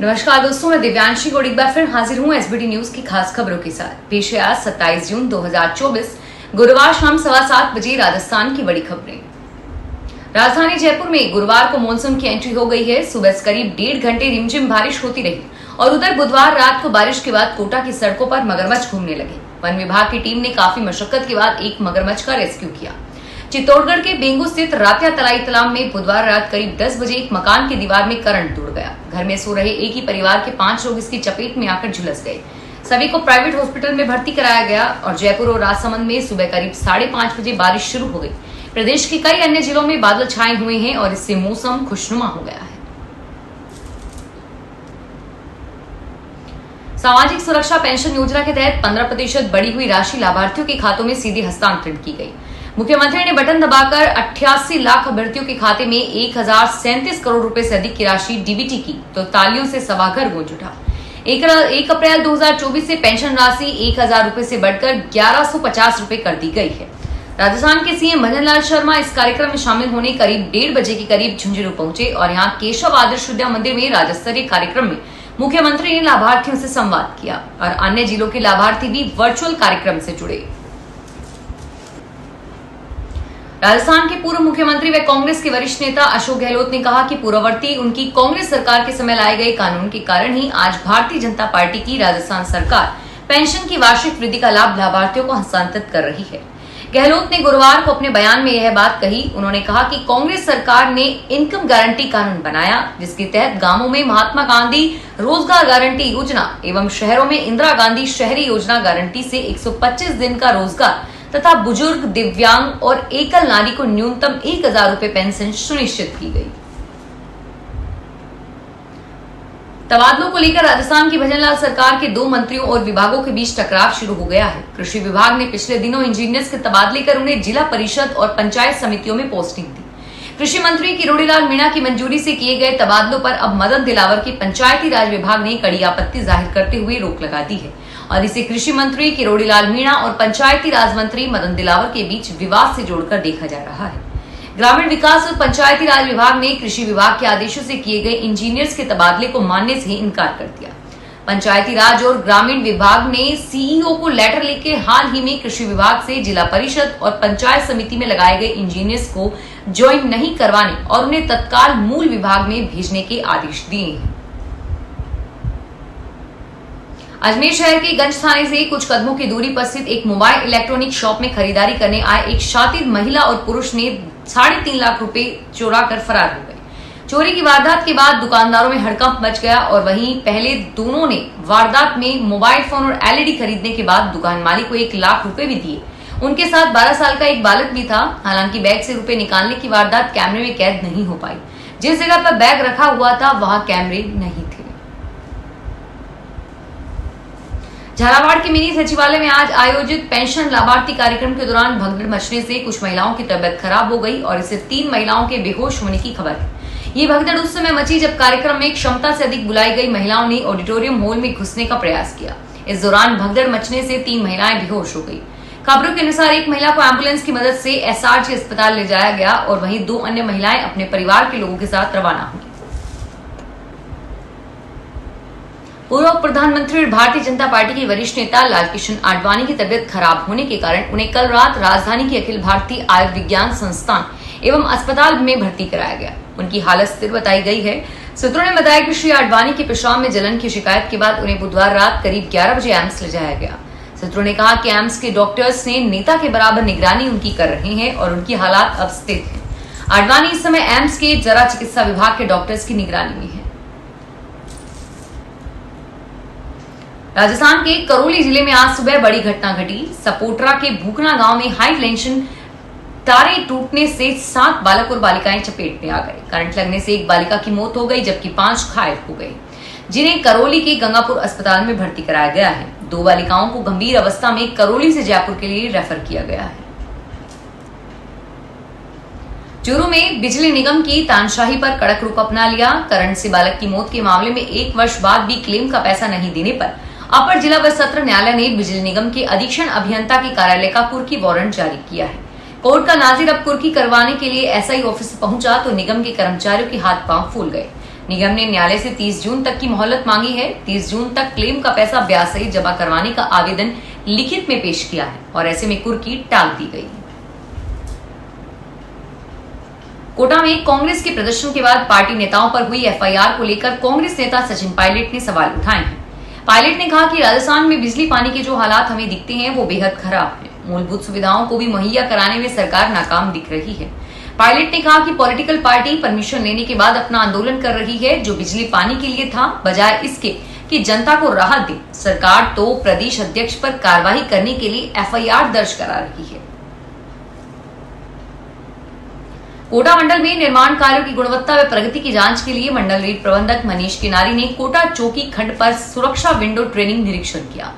नमस्कार दोस्तों, मैं दिव्यांशी गोड़ एक बार फिर हाजिर हूं एसबीटी न्यूज की खास खबरों के साथ। पेश है आज 27 जून 2024 गुरुवार शाम 7:15 बजे राजस्थान की बड़ी खबरें। राजधानी जयपुर में गुरुवार को मानसून की एंट्री हो गई है। सुबह करीब 1.5 घंटे रिमझिम बारिश होती रही और उधर बुधवार रात को बारिश के बाद कोटा की सड़कों पर मगरमच्छ घूमने लगे। वन विभाग की टीम ने काफी मशक्कत के बाद एक मगरमच्छ का रेस्क्यू किया। चित्तौड़गढ़ के बेंगू स्थित रातिया तलाई तालाब में बुधवार रात करीब 10 बजे एक मकान की दीवार में करंट उड़ गया। घर में सो रहे एक ही परिवार के 5 लोग इसकी चपेट में आकर झुलस गए। सभी को प्राइवेट हॉस्पिटल में भर्ती कराया गया और जयपुर और राजसमंद में सुबह करीब 5:30 बजे बारिश शुरू हो गई। प्रदेश के कई अन्य जिलों में बादल छाए हुए हैं और इससे मौसम खुशनुमा हो गया है। सामाजिक सुरक्षा पेंशन योजना के तहत 15% बढ़ी हुई राशि लाभार्थियों के खातों में सीधे हस्तांतरित की गई। मुख्यमंत्री ने बटन दबाकर 88 लाख अभ्यर्थियों के खाते में 1037 करोड़ रुपए से अधिक की राशि डीबीटी की तो तालियों से सभाघर गूंज उठा। 1 अप्रैल 2024 से पेंशन राशि 1000 रुपए से बढ़कर 1150 रुपए कर दी गई है। राजस्थान के सीएम भजन लाल शर्मा इस कार्यक्रम में शामिल होने करीब 1:30 बजे के करीब झुंझुनू पहुंचे और यहां केशव आदर्श विद्या मंदिर में राज्य स्तरीय कार्यक्रम में मुख्यमंत्री ने लाभार्थियों से संवाद किया और अन्य जिलों के लाभार्थी भी वर्चुअल कार्यक्रम से जुड़े। राजस्थान के पूर्व मुख्यमंत्री व कांग्रेस के वरिष्ठ नेता अशोक गहलोत ने कहा कि पूर्ववर्ती उनकी कांग्रेस सरकार के समय लाए गए कानून के कारण ही आज भारतीय जनता पार्टी की राजस्थान सरकार पेंशन की वार्षिक वृद्धि का लाभ लाभार्थियों को हस्तांतरित कर रही है। गहलोत ने गुरुवार को अपने बयान में यह बात कही। उन्होंने कहा कि कांग्रेस सरकार ने इनकम गारंटी कानून बनाया जिसके तहत गांवों में महात्मा गांधी रोजगार गारंटी योजना एवं शहरों में इंदिरा गांधी शहरी योजना गारंटी से 125 दिन का रोजगार तथा बुजुर्ग, दिव्यांग और एकल नारी को न्यूनतम 1000 रुपए पेंशन सुनिश्चित की गई। तबादलों को लेकर राजस्थान की भजनलाल सरकार के 2 मंत्रियों और विभागों के बीच टकराव शुरू हो गया है। कृषि विभाग ने पिछले दिनों इंजीनियर्स के तबादले कर उन्हें जिला परिषद और पंचायत समितियों में पोस्टिंग दी। कृषि मंत्री किरोड़ीलाल मीणा की मंजूरी से किए गए तबादलों पर अब मदन दिलावर के पंचायती राज विभाग ने कड़ी आपत्ति जाहिर करते हुए रोक लगा दी है और इसे कृषि मंत्री किरोड़ीलाल मीणा और पंचायती राज मंत्री मदन दिलावर के बीच विवाद से जोड़कर देखा जा रहा है। ग्रामीण विकास और पंचायती राज विभाग ने कृषि विभाग के आदेशों से किए गए इंजीनियर्स के तबादले को मानने से इनकार कर दिया। पंचायती राज और ग्रामीण विभाग ने सीईओ को लेटर लिखे हाल ही में कृषि विभाग से जिला परिषद और पंचायत समिति में लगाए गए इंजीनियर्स को ज्वाइन नहीं करवाने और उन्हें तत्काल मूल विभाग में भेजने के आदेश दिए हैं। अजमेर शहर के गंज थाने से कुछ कदमों की दूरी पर स्थित एक मोबाइल इलेक्ट्रॉनिक शॉप में खरीदारी करने आए एक शातिर महिला और पुरुष ने 3.5 लाख रुपए चुरा कर फरार हो गए। चोरी की वारदात के बाद दुकानदारों में हड़कंप मच गया और वहीं पहले दोनों ने वारदात में मोबाइल फोन और एलईडी खरीदने के बाद दुकान मालिक को 1 लाख रुपए भी दिए। उनके साथ 12 साल का एक बालक भी था। हालांकि बैग से रुपए निकालने की वारदात कैमरे में कैद नहीं हो पाई। जिस जगह पर बैग रखा हुआ था वहां कैमरे नहीं थे। झालावाड़ के मिनी सचिवालय में आज आयोजित पेंशन लाभार्थी कार्यक्रम के दौरान भगदड़ मचने से कुछ महिलाओं की तबियत खराब हो गई और इससे 3 महिलाओं के बेहोश होने की खबर है। ये भगदड़ उस समय मची जब कार्यक्रम में क्षमता से अधिक बुलाई गई महिलाओं ने ऑडिटोरियम हॉल में घुसने का प्रयास किया। इस दौरान भगदड़ मचने से 3 महिलाएं बेहोश हो गई। खबरों के अनुसार एक महिला को एम्बुलेंस की मदद से एसआरजी अस्पताल ले जाया गया और वहीं 2 अन्य महिलाएं अपने परिवार के लोगों के साथ रवाना हुई। पूर्व प्रधानमंत्री और भारतीय जनता पार्टी के वरिष्ठ नेता लालकृष्ण आडवाणी की तबियत खराब होने के कारण उन्हें कल रात राजधानी के अखिल भारतीय आयुर्विज्ञान संस्थान एवं अस्पताल में भर्ती कराया गया। उनकी हालत स्थिर बताई गई है। सूत्रों ने बताया कि श्री आडवाणी के पेशाब में जलन की शिकायत के बाद उन्हें बुधवार रात करीब 11 बजे एम्स ले जाया गया। सूत्रों ने कहा कि एम्स के डॉक्टर्स ने नेता के बराबर निगरानी उनकी कर रहे हैं और उनकी हालात अब स्थिर है। आडवाणी इस समय एम्स के जरा चिकित्सा विभाग के डॉक्टर्स की निगरानी में है। राजस्थान के करौली जिले में आज सुबह बड़ी घटना घटी। सपोटरा के भूकना गांव में हाई टेंशन तारे टूटने से 7 बालक और बालिकाएं चपेट में आ गए। करंट लगने से एक बालिका की मौत हो गई जबकि 5 घायल हो गए, जिन्हें करौली के गंगापुर अस्पताल में भर्ती कराया गया है। 2 बालिकाओं को गंभीर अवस्था में करौली से जयपुर के लिए रेफर किया गया है। चूरू में बिजली निगम की तानाशाही पर कड़क रुख अपना लिया। करंट से बालक की मौत के मामले में 1 वर्ष बाद भी क्लेम का पैसा नहीं देने पर अपर जिला व सत्र न्यायालय ने बिजली निगम के अधीक्षण अभियंता के कार्यालय का कुर्की वारंट जारी किया है। कोर्ट का नाजिर अब कुर्की करवाने के लिए एसआई ऑफिस पहुंचा तो निगम के कर्मचारियों के हाथ पांव फूल गए। निगम ने न्यायालय से 30 जून तक की मोहलत मांगी है। 30 जून तक क्लेम का पैसा ब्याज सहित जमा करवाने का आवेदन लिखित में पेश किया है और ऐसे में कुर्की टाल दी गई। कोटा में कांग्रेस के प्रदर्शन के बाद पार्टी नेताओं पर हुई एफआईआर को लेकर कांग्रेस नेता सचिन पायलट ने सवाल उठाए हैं। पायलट ने कहा कि राजस्थान में बिजली पानी के जो हालात हमें दिखते हैं वो बेहद खराब हैं। मूलभूत सुविधाओं को भी मुहैया कराने में सरकार नाकाम दिख रही है। पायलट ने कहा कि पॉलिटिकल पार्टी परमिशन लेने के बाद अपना आंदोलन कर रही है जो बिजली पानी के लिए था, बजाय इसके कि जनता को राहत दे। सरकार तो प्रदेश अध्यक्ष पर कार्रवाई करने के लिए एफआईआर दर्ज करा रही है। कोटा मंडल में निर्माण कार्यों की गुणवत्ता व प्रगति की जांच के लिए मंडल रीड प्रबंधक मनीष किनारी ने कोटा चौकी खंड पर सुरक्षा विंडो ट्रेनिंग निरीक्षण किया।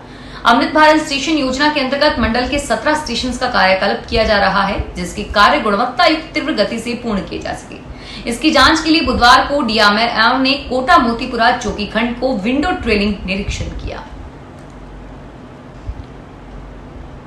अमृत भारत स्टेशन योजना के अंतर्गत मंडल के 17 स्टेशन का कायाकल्प किया जा रहा है, जिसके कार्य गुणवत्ता युक्त तीव्र गति से पूर्ण किए जा सके। इसकी जांच के लिए बुधवार को डीएमआर ने कोटा मोतीपुरा चौकी खंड को विंडो ट्रेनिंग निरीक्षण किया।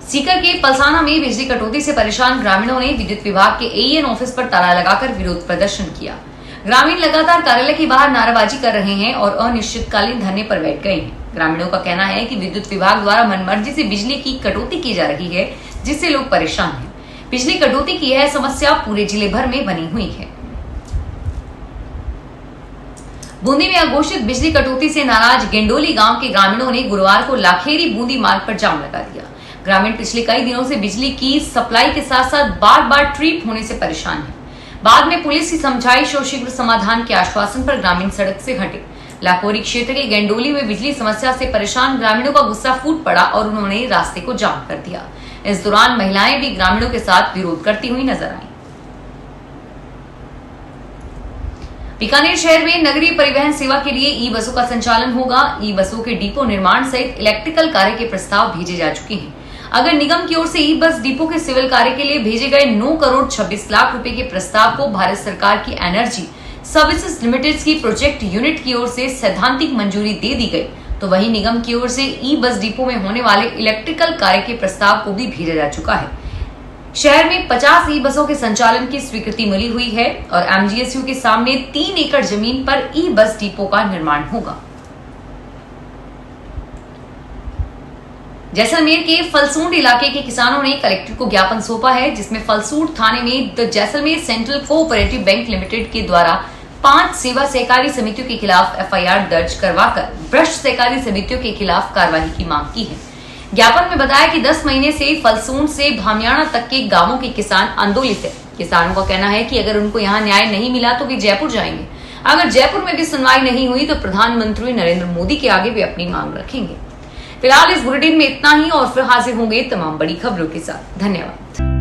सीकर के पलसाना में बिजली कटौती से परेशान ग्रामीणों ने विद्युत विभाग के एईएन ऑफिस पर ताला लगाकर विरोध प्रदर्शन किया। ग्रामीण लगातार कार्यालय के बाहर नारेबाजी कर रहे हैं और अनिश्चितकालीन धरने पर बैठ गए हैं। ग्रामीणों का कहना है कि विद्युत विभाग द्वारा मनमर्जी से बिजली की कटौती की जा रही है, जिससे लोग परेशान हैं। बिजली कटौती की यह समस्या पूरे जिले भर में बनी हुई है। बूंदी में अघोषित बिजली कटौती से नाराज गेंडोली गांव के ग्रामीणों ने गुरुवार को लाखेरी बूंदी मार्ग पर जाम लगा दिया। ग्रामीण पिछले कई दिनों से बिजली की सप्लाई के साथ साथ बार बार ट्रिप होने से परेशान है। बाद में पुलिस की समझाइश और शीघ्र समाधान के आश्वासन पर ग्रामीण सड़क से हटे। लाखोरी क्षेत्र के गेंडोली में बिजली समस्या से परेशान ग्रामीणों का गुस्सा फूट पड़ा और उन्होंने रास्ते को जाम कर दिया। इस दौरान महिलाएं भी ग्रामीणों के साथ विरोध करती हुई नजर आईं। बीकानेर शहर में नगरीय परिवहन सेवा के लिए ई बसों का संचालन होगा। ई बसों के डिपो निर्माण सहित इलेक्ट्रिकल कार्य के प्रस्ताव भेजे जा चुके हैं। अगर निगम की ओर से ई बस डिपो के सिविल कार्य के लिए भेजे गए 9 करोड़ 26 लाख रुपए के प्रस्ताव को भारत सरकार की एनर्जी सर्विसेज लिमिटेड की प्रोजेक्ट यूनिट की ओर से सैद्धांतिक मंजूरी दे दी गई, तो वहीं निगम की ओर से ई बस डिपो में होने वाले इलेक्ट्रिकल कार्य के प्रस्ताव को भी भेजा जा चुका है। शहर में 50 ई बसों के संचालन की स्वीकृति मिली हुई है और एमजीएसयू के सामने 3 एकड़ जमीन पर ई बस डिपो का निर्माण होगा। जैसलमेर के फलसूंड इलाके के किसानों ने कलेक्टर को ज्ञापन सौंपा है, जिसमें फलसूंड थाने में the Jaisalmer central cooperative bank limited के द्वारा 5 सेवा सहकारी समितियों के खिलाफ एफआईआर दर्ज करवाकर भ्रष्ट सहकारी समितियों के खिलाफ कार्रवाई की मांग की है। ज्ञापन में बताया कि 10 महीने से फलसूंड से भामियाणा तक के गांवों के किसान आंदोलित है। किसानों का कहना है कि अगर उनको यहाँ न्याय नहीं मिला तो वे जयपुर जाएंगे। अगर जयपुर में भी सुनवाई नहीं हुई तो प्रधानमंत्री नरेंद्र मोदी के आगे वे अपनी मांग रखेंगे। फिलहाल इस बुलेटिन में इतना ही और फिर हाजिर होंगे तमाम बड़ी खबरों के साथ। धन्यवाद।